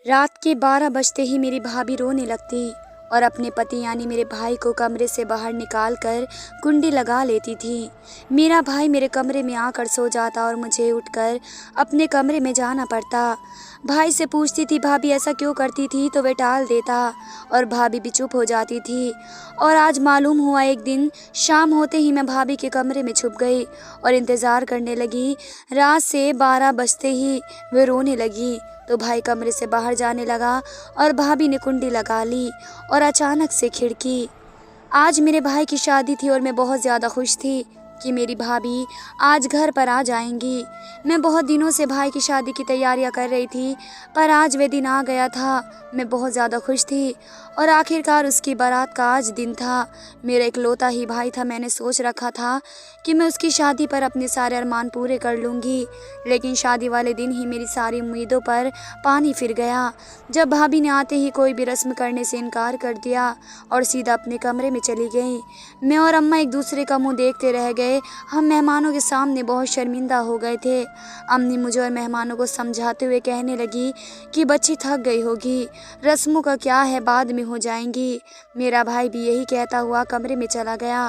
रात के 12 बजते ही मेरी भाभी रोने लगती और अपने पति यानी मेरे भाई को कमरे से बाहर निकाल कर कुंडी लगा लेती थी। मेरा भाई मेरे कमरे में आकर सो जाता और मुझे उठकर अपने कमरे में जाना पड़ता। भाई से पूछती थी भाभी ऐसा क्यों करती थी, तो वे टाल देता और भाभी भी चुप हो जाती थी। और आज मालूम हुआ एक दिन शाम होते ही मैं भाभी के कमरे में छुप गई और इंतज़ार करने लगी। रात से 12 बजते ही वे रोने लगी तो भाई कमरे से बाहर जाने लगा और भाभी ने कुंडी लगा ली और अचानक से खिड़की। आज मेरे भाई की शादी थी और मैं बहुत ज़्यादा खुश थी कि मेरी भाभी आज घर पर आ जाएंगी। मैं बहुत दिनों से भाई की शादी की तैयारियां कर रही थी, पर आज वे दिन आ गया था। मैं बहुत ज़्यादा खुश थी और आखिरकार उसकी बारात का आज दिन था। मेरा इकलौता ही भाई था। मैंने सोच रखा था कि मैं उसकी शादी पर अपने सारे अरमान पूरे कर लूँगी, लेकिन शादी वाले दिन ही मेरी सारी उम्मीदों पर पानी फिर गया। जब भाभी ने आते ही कोई भी रस्म करने से इनकार कर दिया और सीधा अपने कमरे में चली गई। मैं और अम्मा एक दूसरे का मुँह देखते रह गए। हम मेहमानों के सामने बहुत शर्मिंदा हो गए थे। अम्मी मुझे और मेहमानों को समझाते हुए कहने लगी कि बच्ची थक गई होगी, रस्मों का क्या है, बाद में हो जाएंगी। मेरा भाई भी यही कहता हुआ कमरे में चला गया।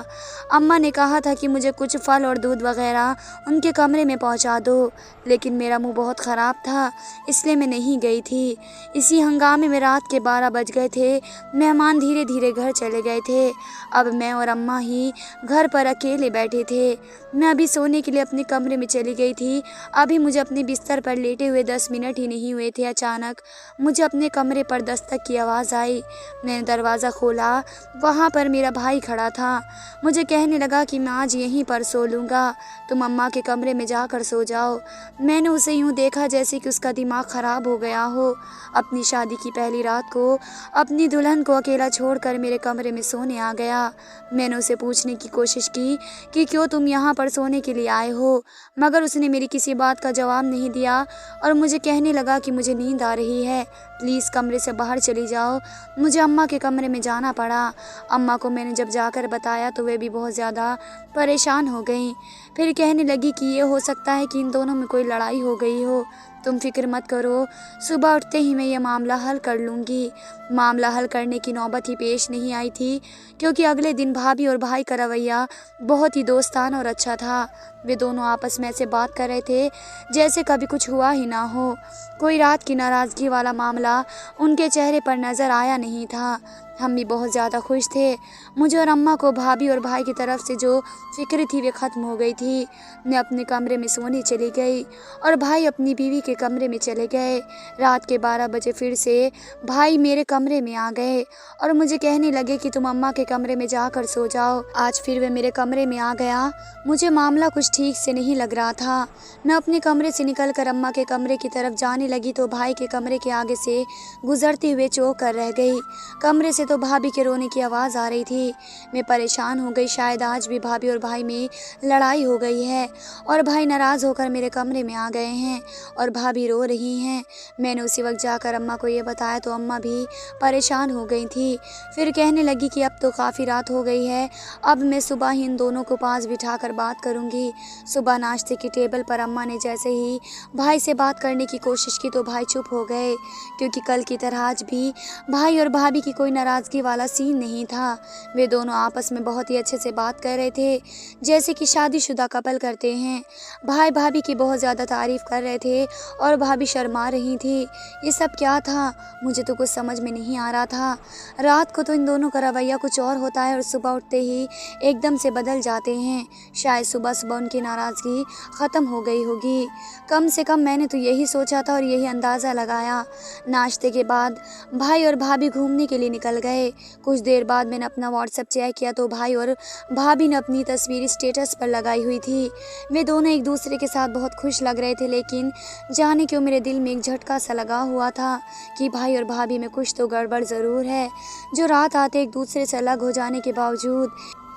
अम्मा ने कहा था कि मुझे कुछ फल और दूध वगैरह उनके कमरे में पहुंचा दो, लेकिन मेरा मुंह बहुत ख़राब था इसलिए मैं नहीं गई थी। इसी हंगामे में रात के 12 बज गए थे। मेहमान धीरे धीरे घर चले गए थे। अब मैं और अम्मा ही घर पर अकेले बैठे थे। मैं अभी सोने के लिए अपने कमरे में चली गई थी। अभी मुझे अपने बिस्तर पर लेटे हुए 10 मिनट ही नहीं हुए थे, अचानक मुझे अपने कमरे पर दस्तक की आवाज़ आई। मैंने दरवाज़ा खोला, वहाँ पर मेरा भाई खड़ा था। मुझे कहने लगा कि मैं आज यहीं पर सो लूँगा, तुम अम्मा के कमरे में जाकर सो जाओ। मैंने उसे यूँ देखा जैसे कि उसका दिमाग ख़राब हो गया हो। अपनी शादी की पहली रात को अपनी दुल्हन को अकेला छोड़कर मेरे कमरे में सोने आ गया। मैंने उसे पूछने की कोशिश की कि क्यों तुम यहाँ पर सोने के लिए आए हो, मगर उसने मेरी किसी बात का जवाब नहीं दिया और मुझे कहने लगा कि मुझे नींद आ रही है, प्लीज़ कमरे से बाहर चली जाओ। मुझे अम्मा के कमरे में जाना पड़ा। अम्मा को मैंने जब जाकर बताया तो वे भी बहुत ज़्यादा परेशान हो गई। फिर कहने लगी कि ये हो सकता है कि इन दोनों में कोई लड़ाई हो गई हो, तुम फिक्र मत करो, सुबह उठते ही मैं ये मामला हल कर लूँगी। मामला हल करने की नौबत ही पेश नहीं आई थी, क्योंकि अगले दिन भाभी और भाई का रवैया बहुत ही दोस्ताना और अच्छा था। वे दोनों आपस में ऐसे बात कर रहे थे जैसे कभी कुछ हुआ ही ना हो। कोई रात की नाराज़गी वाला मामला उनके चेहरे पर नज़र आया नहीं था। हम भी बहुत ज़्यादा खुश थे। मुझे और अम्मा को भाभी और भाई की तरफ से जो फिक्र थी वे ख़त्म हो गई थी। मैं अपने कमरे में सोने चली गई और भाई अपनी बीवी के कमरे में चले गए। रात के 12 बजे फिर से भाई मेरे कमरे में आ गए और मुझे कहने लगे कि तुम अम्मा के कमरे में जाकर सो जाओ। आज फिर वे मेरे कमरे में आ गया। मुझे मामला कुछ ठीक से नहीं लग रहा था। मैं अपने कमरे से निकलकर अम्मा के कमरे की तरफ जाने लगी तो भाई के कमरे के आगे से गुजरते हुए चौंक कर रह गई। कमरे से तो भाभी के रोने की आवाज़ आ रही थी। मैं परेशान हो गई, शायद आज भी भाभी और भाई में लड़ाई हो गई है और भाई नाराज़ होकर मेरे कमरे में आ गए हैं और भाभी रो रही हैं। मैंने उसी वक्त जाकर अम्मा को ये बताया तो अम्मा भी परेशान हो गई थी। फिर कहने लगी कि अब तो काफ़ी रात हो गई है, अब मैं सुबह ही इन दोनों को पास बिठाकर बात करूँगी। सुबह नाश्ते की टेबल पर अम्मा ने जैसे ही भाई से बात करने की कोशिश की तो भाई चुप हो गए, क्योंकि कल की तरह आज भी भाई और भाभी की कोई नाराज़गी वाला सीन नहीं था। वे दोनों आपस में बहुत ही अच्छे से बात कर रहे थे, जैसे कि शादीशुदा कपल करते हैं। भाई भाभी की बहुत ज़्यादा तारीफ़ कर रहे थे और भाभी शर्मा रही थी। ये सब क्या था, मुझे तो कुछ समझ में नहीं आ रहा था। रात को तो इन दोनों का रवैया कुछ और होता है और सुबह उठते ही एकदम से बदल जाते हैं। शायद सुबह सुबह उनकी नाराज़गी ख़त्म हो गई होगी। कम से कम मैंने तो यही सोचा था और यही अंदाज़ा लगाया। नाश्ते के बाद भाई और भाभी घूमने के लिए निकल गए। कुछ देर बाद मैंने अपना व्हाट्सएप चेक किया तो भाई और भाभी ने अपनी तस्वीर स्टेटस पर लगाई हुई थी। वे दोनों एक दूसरे के साथ बहुत खुश लग रहे थे, लेकिन जाने क्यों मेरे दिल में एक झटका सा लगा हुआ था कि भाई और भाभी में कुछ तो गड़बड़ ज़रूर है, जो रात आते एक दूसरे से अलग हो जाने के बावजूद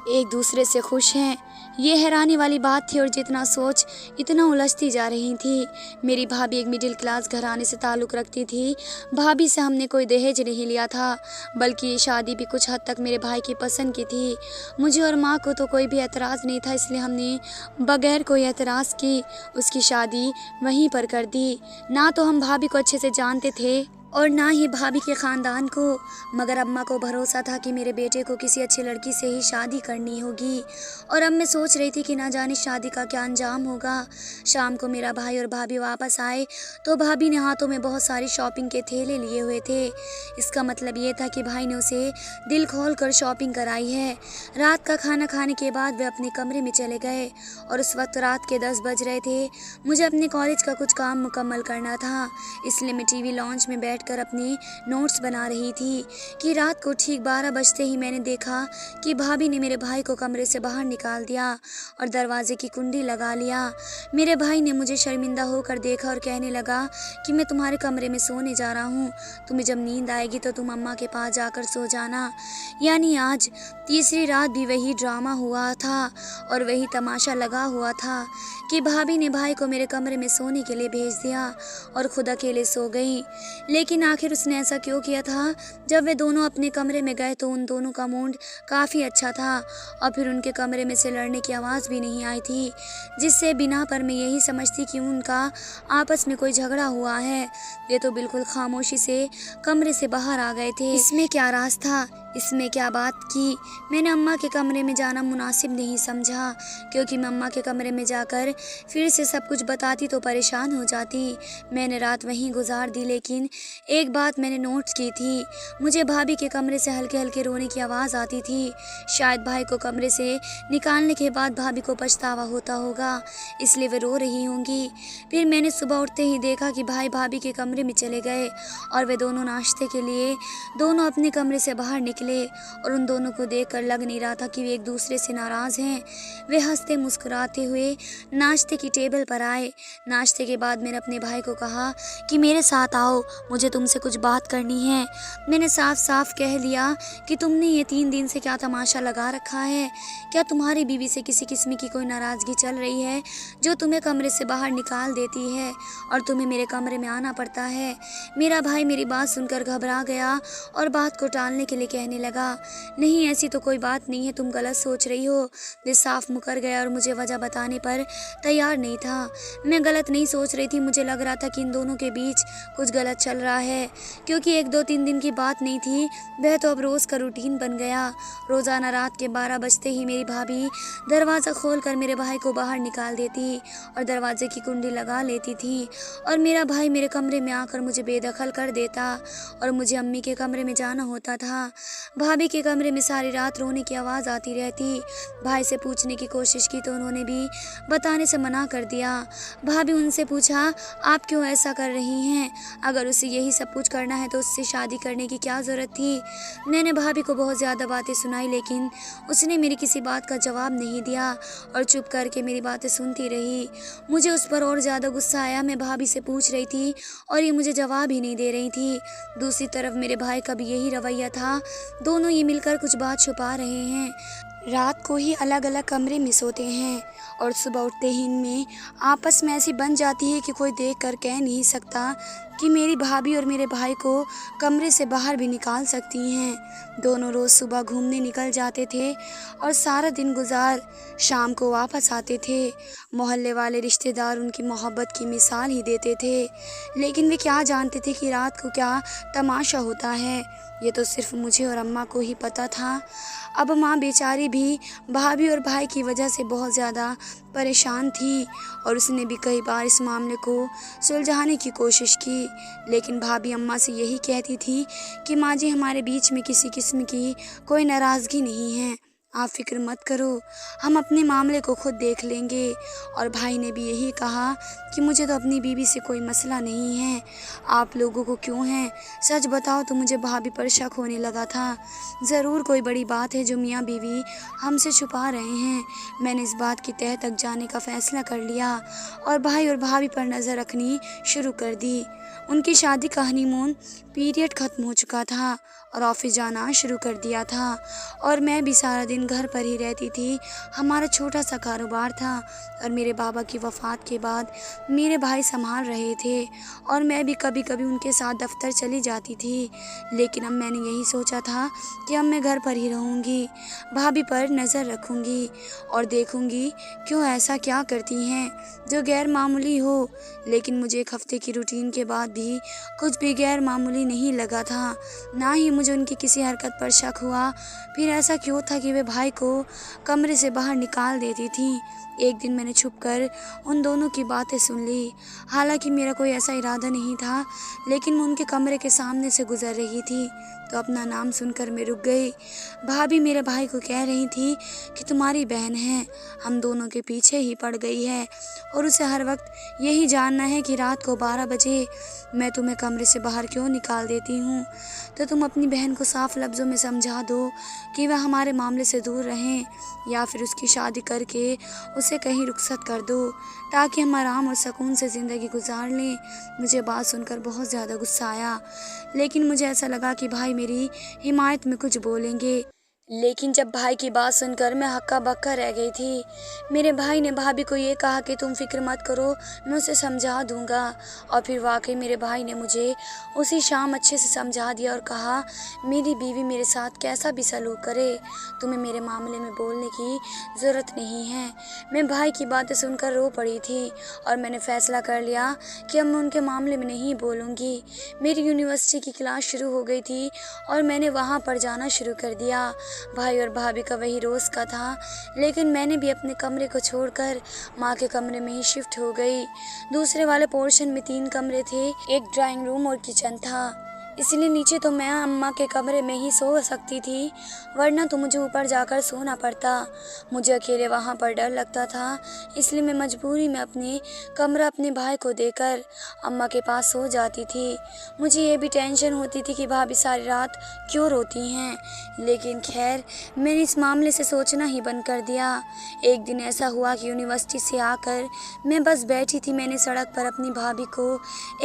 एक दूसरे से खुश हैं। ये हैरानी वाली बात थी और जितना सोच इतना उलझती जा रही थी। मेरी भाभी एक मिडिल क्लास घराने से ताल्लुक़ रखती थी। भाभी से हमने कोई दहेज नहीं लिया था, बल्कि ये शादी भी कुछ हद तक मेरे भाई की पसंद की थी। मुझे और माँ को तो कोई भी एतराज़ नहीं था, इसलिए हमने बगैर कोई एतराज़ की उसकी शादी वहीं पर कर दी। ना तो हम भाभी को अच्छे से जानते थे और ना ही भाभी के ख़ानदान को। मगर अम्मा को भरोसा था कि मेरे बेटे को किसी अच्छी लड़की से ही शादी करनी होगी। और अब मैं सोच रही थी कि ना जाने शादी का क्या अंजाम होगा। शाम को मेरा भाई और भाभी वापस आए तो भाभी ने हाथों में बहुत सारी शॉपिंग के थैले लिए हुए थे। इसका मतलब ये था कि भाई ने उसे दिल खोल कर शॉपिंग कराई है। रात का खाना खाने के बाद वे अपने कमरे में चले गए और उस वक्त रात के 10 बज रहे थे। मुझे अपने कॉलेज का कुछ काम मुकम्मल करना था, इसलिए मैं टीवी लॉन्च में बैठकर अपने नोट्स बना रही थी कि रात को ठीक 12 बजते ही मैंने देखा कि भाभी ने मेरे भाई को कमरे से बाहर निकाल दिया और दरवाजे की कुंडी लगा लिया। मेरे भाई ने मुझे शर्मिंदा होकर देखा और कहने लगा कि मैं तुम्हारे कमरे में सोने जा रहा हूँ, तुम्हें जब नींद आएगी तो तुम अम्मा के पास जाकर सो जाना। यानी आज तीसरी रात भी वही ड्रामा हुआ था और वही तमाशा लगा हुआ था कि भाभी ने भाई को मेरे कमरे में सोने के लिए भेज दिया और खुद अकेले सो गई। लेकिन आखिर उसने ऐसा क्यों किया था? जब वे दोनों अपने कमरे में गए तो उन दोनों का मूड काफ़ी अच्छा था और फिर उनके कमरे में से लड़ने की आवाज़ भी नहीं आई थी, जिससे बिना पर मैं यही समझती कि उनका आपस में कोई झगड़ा हुआ है। वे तो बिल्कुल खामोशी से कमरे से बाहर आ गए थे। इसमें क्या राज था, इसमें क्या बात की? मैंने अम्मा के कमरे में जाना मुनासिब नहीं समझा, क्योंकि मैं अम्मा के कमरे में जाकर फिर से सब कुछ बताती तो परेशान हो जाती। मैंने रात वहीं गुजार दी, लेकिन एक बात मैंने नोट की थी, मुझे भाभी के कमरे से हल्के हल्के रोने की आवाज़ आती थी। शायद भाई को कमरे से निकालने के बाद भाभी को पछतावा होता होगा, इसलिए वे रो रही होंगी। फिर मैंने सुबह उठते ही देखा कि भाई भाभी के कमरे में चले गए और वे दोनों नाश्ते के लिए दोनों अपने कमरे से बाहर निकले और उन दोनों को देखकर लग नहीं रहा था कि वे एक दूसरे से नाराज़ हैं। वे हंसते मुस्कुराते हुए नाश्ते की टेबल पर आए। नाश्ते के बाद मैंने अपने भाई को कहा कि मेरे साथ आओ, मुझे तुमसे कुछ बात करनी है। मैंने साफ साफ कह दिया कि तुमने ये 3 दिन से क्या तमाशा लगा रखा है? क्या तुम्हारी बीवी से किसी किस्म की कोई नाराज़गी चल रही है जो तुम्हें कमरे से बाहर निकाल देती है और तुम्हें मेरे कमरे में आना पड़ता है? मेरा भाई मेरी बात सुनकर घबरा गया और बात को टालने के लिए कहने लगा, नहीं ऐसी तो कोई बात नहीं है, तुम गलत सोच रही हो। वे साफ मुकर गया और मुझे वजह बताने पर तैयार नहीं था। मैं गलत नहीं सोच रही थी, मुझे लग रहा था कि इन दोनों के बीच कुछ गलत चल रहा है, क्योंकि 1-2-3 दिन की बात नहीं थी, वह तो अब रोज़ का रूटीन बन गया। रोज़ाना रात के 12 बजते ही मेरी भाभी दरवाज़ा खोलकर मेरे भाई को बाहर निकाल देती और दरवाजे की कुंडी लगा लेती थी और मेरा भाई मेरे कमरे में आकर मुझे बेदखल कर देता और मुझे अम्मी के कमरे में जाना होता था। भाभी के कमरे में सारी रात रोने की आवाज़ आती रहती। भाई से पूछने की कोशिश की तो उन्होंने भी बताने से मना कर दिया। भाभी उनसे पूछा, आप क्यों ऐसा कर रही हैं? अगर उसे यही सब कुछ करना है तो उससे शादी करने की क्या ज़रूरत थी? मैंने भाभी को बहुत ज़्यादा बातें सुनाई, लेकिन उसने मेरी किसी बात का जवाब नहीं दिया और चुप करके मेरी बातें सुनती रही। मुझे उस पर और ज़्यादा गुस्सा आया। मैं भाभी से पूछ रही थी और ये मुझे जवाब ही नहीं दे रही थी। दूसरी तरफ मेरे भाई का भी यही रवैया था, दोनों ये मिलकर कुछ बात छुपा रहे हैं। रात को ही अलग अलग कमरे में सोते हैं और सुबह उठते ही इनमें आपस में ऐसी बन जाती है कि कोई देख कर कह नहीं सकता कि मेरी भाभी और मेरे भाई को कमरे से बाहर भी निकाल सकती हैं। दोनों रोज़ सुबह घूमने निकल जाते थे और सारा दिन गुजार शाम को वापस आते थे। मोहल्ले वाले रिश्तेदार उनकी मोहब्बत की मिसाल ही देते थे, लेकिन वे क्या जानते थे कि रात को क्या तमाशा होता है। ये तो सिर्फ मुझे और अम्मा को ही पता था। अब माँ बेचारी भी भाभी और भाई की वजह से बहुत ज़्यादा परेशान थी और उसने भी कई बार इस मामले को सुलझाने की कोशिश की, लेकिन भाभी अम्मा से यही कहती थी कि माँ जी, हमारे बीच में किसी किस्म की कोई नाराज़गी नहीं है, आप फिक्र मत करो, हम अपने मामले को खुद देख लेंगे। और भाई ने भी यही कहा कि मुझे तो अपनी बीवी से कोई मसला नहीं है, आप लोगों को क्यों है? सच बताओ तो मुझे भाभी पर शक होने लगा था। ज़रूर कोई बड़ी बात है जो मियाँ बीवी हमसे छुपा रहे हैं। मैंने इस बात की तह तक जाने का फ़ैसला कर लिया और भाई और भाभी पर नज़र रखनी शुरू कर दी। उनकी शादी का हनीमून पीरियड ख़त्म हो चुका था और ऑफिस जाना शुरू कर दिया था और मैं भी सारा दिन घर पर ही रहती थी। हमारा छोटा सा कारोबार था और मेरे बाबा की वफ़ात के बाद मेरे भाई संभाल रहे थे और मैं भी कभी कभी उनके साथ दफ्तर चली जाती थी। लेकिन अब मैंने यही सोचा था कि अब मैं घर पर ही रहूँगी, भाभी पर नज़र रखूँगी और देखूँगी क्यों ऐसा क्या करती हैं जो गैर मामूली हो। लेकिन मुझे 1 हफ़्ते की रूटीन के बाद भी कुछ भी गैर मामूली नहीं लगा था, ना ही मुझे उनकी किसी हरकत पर शक हुआ। फिर ऐसा क्यों था कि वे भाई को कमरे से बाहर निकाल देती थीं। एक दिन मैंने छुपकर उन दोनों की बातें सुन ली। हालांकि मेरा कोई ऐसा इरादा नहीं था, लेकिन मैं उनके कमरे के सामने से गुजर रही थी तो अपना नाम सुनकर मैं रुक गई। भाभी मेरे भाई को कह रही थी कि तुम्हारी बहन है, हम दोनों के पीछे ही पड़ गई है और उसे हर वक्त यही जानना है कि रात को 12 बजे मैं तुम्हें कमरे से बाहर क्यों निकाल देती हूँ। तो तुम अपनी बहन को साफ लफ्ज़ों में समझा दो कि वह हमारे मामले से दूर रहें, या फिर उसकी शादी करके उसे कहीं रुखसत कर दो ताकि हम आराम और सुकून से ज़िंदगी गुजार लें। मुझे बात सुनकर बहुत ज़्यादा गुस्सा आया, लेकिन मुझे ऐसा लगा कि भाई मेरी हिमायत में कुछ बोलेंगे। लेकिन जब भाई की बात सुनकर मैं हक्का बक्का रह गई थी। मेरे भाई ने भाभी को ये कहा कि तुम फिक्र मत करो, मैं उसे समझा दूंगा। और फिर वाकई मेरे भाई ने मुझे उसी शाम अच्छे से समझा दिया और कहा मेरी बीवी मेरे साथ कैसा भी सलूक करे, तुम्हें मेरे मामले में बोलने की ज़रूरत नहीं है। मैं भाई की बातें सुनकर रो पड़ी थी और मैंने फ़ैसला कर लिया कि अब मैं उनके मामले में नहीं बोलूँगी। मेरी यूनिवर्सिटी की क्लास शुरू हो गई थी और मैंने वहाँ पर जाना शुरू कर दिया। भाई और भाभी का वही रोज़ का था, लेकिन मैंने भी अपने कमरे को छोड़कर माँ के कमरे में ही शिफ्ट हो गई। दूसरे वाले पोर्शन में 3 कमरे थे, एक ड्राइंग रूम और किचन था, इसलिए नीचे तो मैं अम्मा के कमरे में ही सो सकती थी, वरना तो मुझे ऊपर जाकर सोना पड़ता। मुझे अकेले वहाँ पर डर लगता था, इसलिए मैं मजबूरी में अपने कमरा अपने भाई को देकर अम्मा के पास सो जाती थी। मुझे ये भी टेंशन होती थी कि भाभी सारी रात क्यों रोती हैं, लेकिन खैर मैंने इस मामले से सोचना ही बंद कर दिया। एक दिन ऐसा हुआ कि यूनिवर्सिटी से आकर मैं बस बैठी थी, मैंने सड़क पर अपनी भाभी को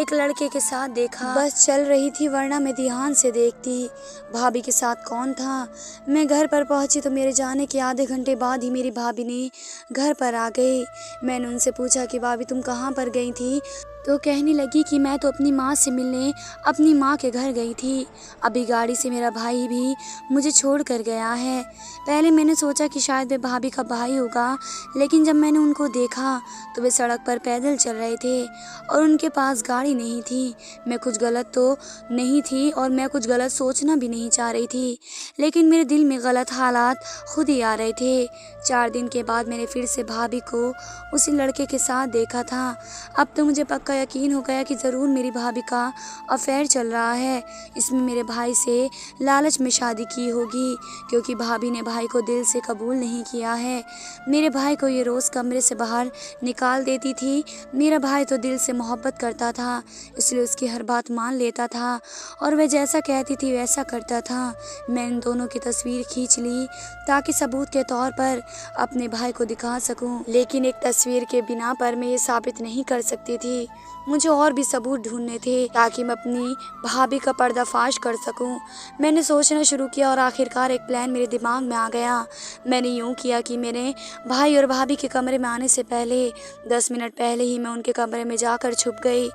एक लड़के के साथ देखा। बस चल रही थी, वरना मैं ध्यान से देखती भाभी के साथ कौन था। मैं घर पर पहुंची तो मेरे जाने के आधे घंटे बाद ही मेरी भाभी ने घर पर आ गई। मैंने उनसे पूछा कि भाभी तुम कहाँ पर गई थी, तो कहने लगी कि मैं तो अपनी माँ से मिलने अपनी माँ के घर गई थी, अभी गाड़ी से मेरा भाई भी मुझे छोड़ कर गया है। पहले मैंने सोचा कि शायद वे भाभी का भाई होगा, लेकिन जब मैंने उनको देखा तो वे सड़क पर पैदल चल रहे थे और उनके पास गाड़ी नहीं थी। मैं कुछ गलत तो नहीं थी और मैं कुछ गलत सोचना भी नहीं चाह रही थी, लेकिन मेरे दिल में गलत हालात खुद ही आ रहे थे। 4 दिन के बाद मैंने फिर से भाभी को उसी लड़के के साथ देखा था। अब तो मुझे पक्का यकीन हो गया कि ज़रूर मेरी भाभी का अफेयर चल रहा है। इसमें मेरे भाई से लालच में शादी की होगी, क्योंकि भाभी ने भाई को दिल से कबूल नहीं किया है। मेरे भाई को ये रोज़ कमरे से बाहर निकाल देती थी। मेरा भाई तो दिल से मोहब्बत करता था, इसलिए उसकी हर बात मान लेता था और वह जैसा कहती थी वैसा करता था। मैं इन दोनों की तस्वीर खींच ली ताकि सबूत के तौर पर अपने भाई को दिखा सकूं, लेकिन एक तस्वीर के बिना पर मैं ये साबित नहीं कर सकती थी। मुझे और भी सबूत ढूंढने थे ताकि मैं अपनी भाभी का पर्दाफाश कर सकूं। मैंने सोचना शुरू किया और आखिरकार एक प्लान मेरे दिमाग में आ गया। मैंने यूं किया कि मेरे भाई और भाभी के कमरे में आने से पहले 10 मिनट पहले ही मैं उनके कमरे में जाकर छुप गई।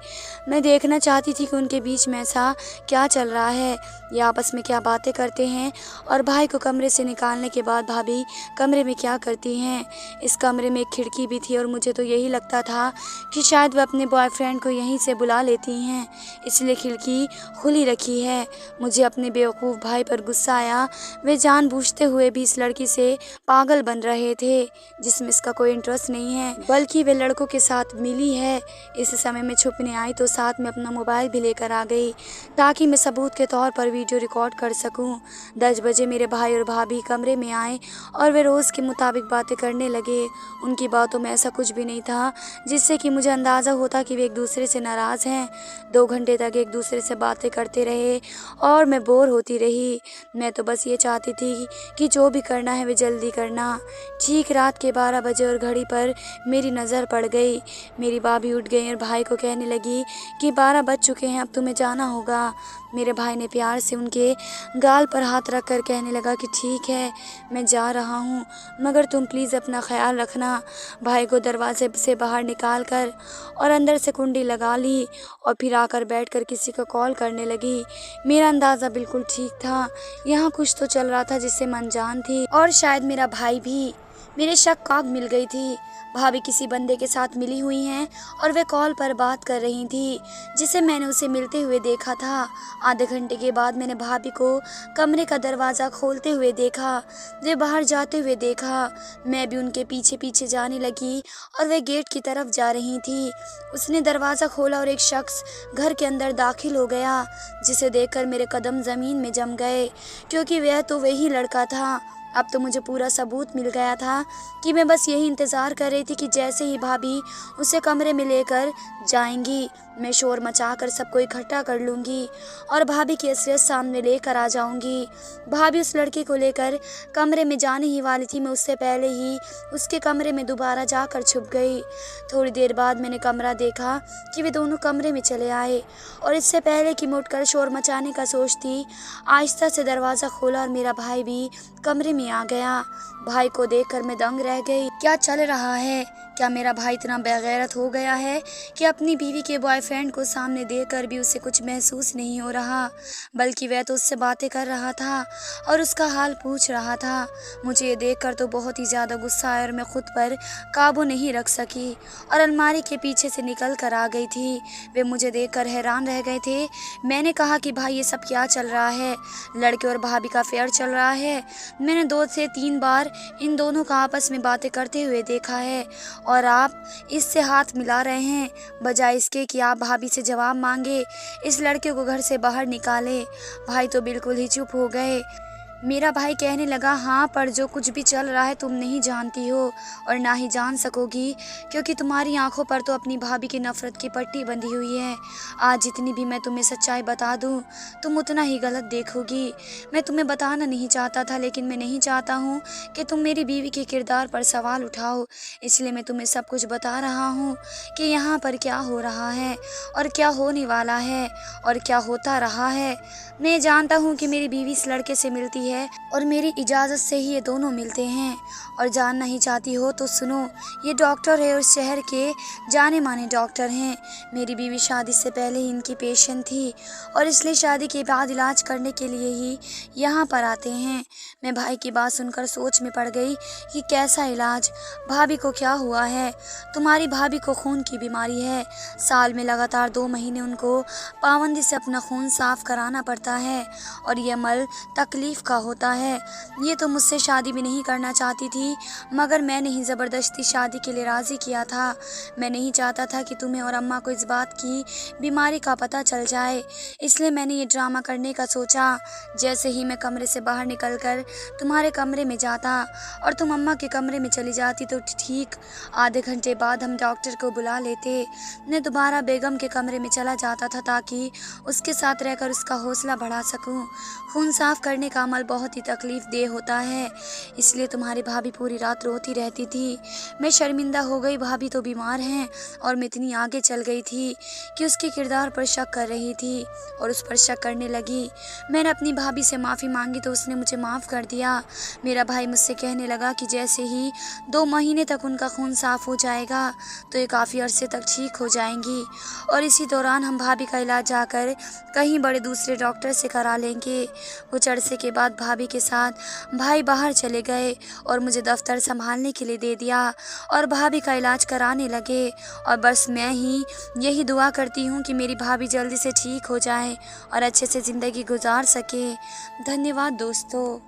मैं देखना चाहती थी कि उनके बीच में ऐसा क्या चल रहा है, ये आपस में क्या बातें करते हैं और भाई को कमरे से निकालने के बाद भाभी कमरे में क्या करती हैं। इस कमरे में एक खिड़की भी थी और मुझे तो यही लगता था कि शायद वे अपने बॉयफ्रेंड को यहीं से बुला लेती हैं, इसलिए खिड़की खुली रखी है। मुझे अपने बेवकूफ़ भाई पर गुस्सा आया। वे जानबूझते हुए भी इस लड़की से पागल बन रहे थे जिसमें इसका कोई इंटरेस्ट नहीं है, बल्कि वे लड़कों के साथ मिली है। इस समय मैं छुपने आई तो साथ में अपना मोबाइल भी लेकर आ गई ताकि मैं सबूत के तौर पर वीडियो रिकॉर्ड कर सकूं। 10 बजे मेरे भाई और भाभी कमरे में आए और वे रोज़ के मुताबिक बातें करने लगे। उनकी बातों में ऐसा कुछ भी नहीं था जिससे कि मुझे अंदाज़ा होता कि वे एक दूसरे से नाराज़ हैं। 2 घंटे तक एक दूसरे से बातें करते रहे और मैं बोर होती रही। मैं तो बस ये चाहती थी कि जो भी करना है वे जल्दी करना। ठीक रात के 12 बजे और घड़ी पर मेरी नज़र पड़ गई। मेरी भाभी उठ गई और भाई को कहने लगी कि 12 बज चुके हैं, अब तुम्हें जाना होगा। मेरे भाई ने प्यार से उनके गाल पर हाथ रख कर कहने लगा कि ठीक है, मैं जा रहा हूँ, मगर तुम प्लीज़ अपना ख्याल रखना। भाई को दरवाजे से बाहर निकाल कर और अंदर से कुंडी लगा ली और फिर आकर बैठकर किसी को कॉल करने लगी। मेरा अंदाज़ा बिल्कुल ठीक था, यहाँ कुछ तो चल रहा था जिससे मैं अनजान थी और शायद मेरा भाई भी। मेरे शक को आग मिल गई थी। भाभी किसी बंदे के साथ मिली हुई हैं और वे कॉल पर बात कर रही थी जिसे मैंने उसे मिलते हुए देखा था। आधे घंटे के बाद मैंने भाभी को कमरे का दरवाज़ा खोलते हुए देखा, वे बाहर जाते हुए देखा। मैं भी उनके पीछे पीछे जाने लगी और वे गेट की तरफ जा रही थी। उसने दरवाज़ा खोला और एक शख्स घर के अंदर दाखिल हो गया, जिसे देखकर मेरे कदम ज़मीन में जम गए, क्योंकि वह तो वही लड़का था। अब तो मुझे पूरा सबूत मिल गया था कि मैं बस यही इंतज़ार कर रही थी कि जैसे ही भाभी उसे कमरे में लेकर जाएंगी, मैं शोर मचाकर सबको इकट्ठा कर लूँगी और भाभी की असलियत सामने लेकर आ जाऊँगी। भाभी उस लड़के को लेकर कमरे में जाने ही वाली थी, मैं उससे पहले ही उसके कमरे में दोबारा जाकर छुप गई। थोड़ी देर बाद मैंने कमरा देखा कि वे दोनों कमरे में चले आए और इससे पहले कि मैं उठकर शोर मचाने का सोचती, आहिस्ता से दरवाज़ा खोला और मेरा भाई भी कमरे में आ गया। भाई को देखकर मैं दंग रह गई। क्या चल रहा है? क्या मेरा भाई इतना बेगैरत हो गया है कि अपनी बीवी के बॉयफ्रेंड को सामने देखकर भी उसे कुछ महसूस नहीं हो रहा, बल्कि वह तो उससे बातें कर रहा था और उसका हाल पूछ रहा था। मुझे ये देखकर तो बहुत ही ज़्यादा गुस्सा आया और मैं खुद पर काबू नहीं रख सकी और अलमारी के पीछे से निकल कर आ गई थी। वे मुझे देखकर हैरान रह गए थे। मैंने कहा कि भाई ये सब क्या चल रहा है? लड़के और भाभी का फेयर चल रहा है। मैंने 2 से 3 बार इन दोनों का आपस में बातें करते हुए देखा है और आप इससे हाथ मिला रहे हैं, बजाय इसके कि आप भाभी से जवाब मांगे, इस लड़के को घर से बाहर निकाले। भाई तो बिल्कुल ही चुप हो गए। मेरा भाई कहने लगा, हाँ, पर जो कुछ भी चल रहा है तुम नहीं जानती हो और ना ही जान सकोगी, क्योंकि तुम्हारी आंखों पर तो अपनी भाभी की नफरत की पट्टी बंधी हुई है। आज जितनी भी मैं तुम्हें सच्चाई बता दूं, तुम उतना ही गलत देखोगी। मैं तुम्हें बताना नहीं चाहता था, लेकिन मैं नहीं चाहता हूँ कि तुम मेरी बीवी के किरदार पर सवाल उठाओ, इसलिए मैं तुम्हें सब कुछ बता रहा हूँ कि यहाँ पर क्या हो रहा है और क्या होने वाला है और क्या होता रहा है। मैं जानता हूँ कि मेरी बीवी इस लड़के से मिलती है और मेरी इजाज़त से ही ये दोनों मिलते हैं। और जानना ही चाहती हो तो सुनो, ये डॉक्टर है और शहर के जाने माने डॉक्टर हैं। मेरी बीवी शादी से पहले ही इनकी पेशेंट थी और इसलिए शादी के बाद इलाज करने के लिए ही यहाँ पर आते हैं। मैं भाई की बात सुनकर सोच में पड़ गई कि कैसा इलाज? भाभी को क्या हुआ है? तुम्हारी भाभी को खून की बीमारी है। साल में लगातार 2 महीने उनको पाबंदी से अपना खून साफ कराना पड़ता है और ये अमल तकलीफ का होता है। ये तो मुझसे शादी भी नहीं करना चाहती थी, मगर मैंने ही ज़बरदस्ती शादी के लिए राज़ी किया था। मैं नहीं चाहता था कि तुम्हें और अम्मा को इस बात की बीमारी का पता चल जाए, इसलिए मैंने ये ड्रामा करने का सोचा। जैसे ही मैं कमरे से बाहर निकलकर तुम्हारे कमरे में जाता और तुम अम्मा के कमरे में चली जाती तो ठीक आधे घंटे बाद हम डॉक्टर को बुला लेते। मैं दोबारा बेगम के कमरे में चला जाता था ताकि उसके साथ रहकर उसका हौसला बढ़ा सकूं। खून साफ करने का अमल बहुत ही तकलीफ देह होता है, इसलिए तुम्हारी भाभी पूरी रात रोती रहती थी। मैं शर्मिंदा हो गई, भाभी तो बीमार हैं और मैं इतनी आगे चल गई थी कि उसके किरदार पर शक कर रही थी और उस पर शक करने लगी। मैंने अपनी भाभी से माफ़ी मांगी तो उसने मुझे माफ़ कर दिया। मेरा भाई मुझसे कहने लगा कि जैसे ही 2 महीने तक उनका खून साफ हो जाएगा तो ये काफ़ी अरसे तक ठीक हो जाएंगी और इसी दौरान हम भाभी का इलाज जाकर कहीं बड़े दूसरे डॉक्टर से करा लेंगे। कुछ अरसे के बाद भाभी के साथ भाई बाहर चले गए और मुझे दफ्तर संभालने के लिए दे दिया और भाभी का इलाज कराने लगे और बस मैं ही यही दुआ करती हूँ कि मेरी भाभी जल्दी से ठीक हो जाए और अच्छे से ज़िंदगी गुजार सके। धन्यवाद दोस्तों।